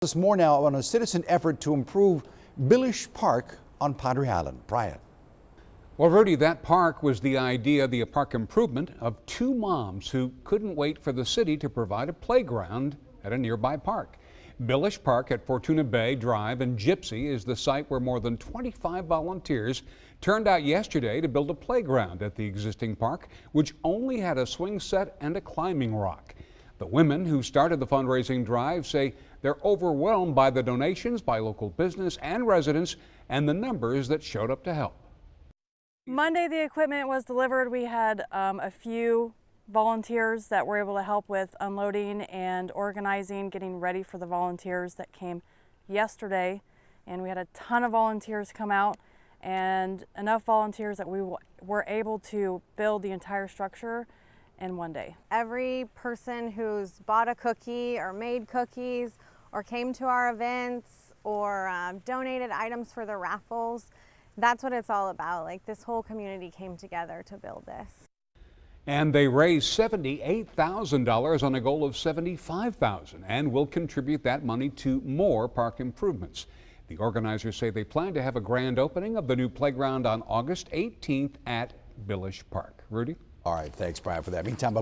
This more now on a citizen effort to improve Billish Park on Padre Island. Brian. Well, Rudy, that park was the park improvement of two moms who couldn't wait for the city to provide a playground at a nearby park. Billish Park at Fortuna Bay Drive in Gypsy is the site where more than 25 volunteers turned out yesterday to build a playground at the existing park, which only had a swing set and a climbing rock. The women who started the fundraising drive say they're overwhelmed by the donations by local business and residents and the numbers that showed up to help. Monday the equipment was delivered. We had a few volunteers that were able to help with unloading and organizing, getting ready for the volunteers that came yesterday. And we had a ton of volunteers come out and enough volunteers that we were able to build the entire structure in one day. Every person who's bought a cookie or made cookies or came to our events or donated items for the raffles, that's what it's all about. Like, this whole community came together to build this. And they raised $78,000 on a goal of $75,000 and will contribute that money to more park improvements. The organizers say they plan to have a grand opening of the new playground on August 18th at Billish Park. Rudy? All right, thanks, Brian, for that. Meantime,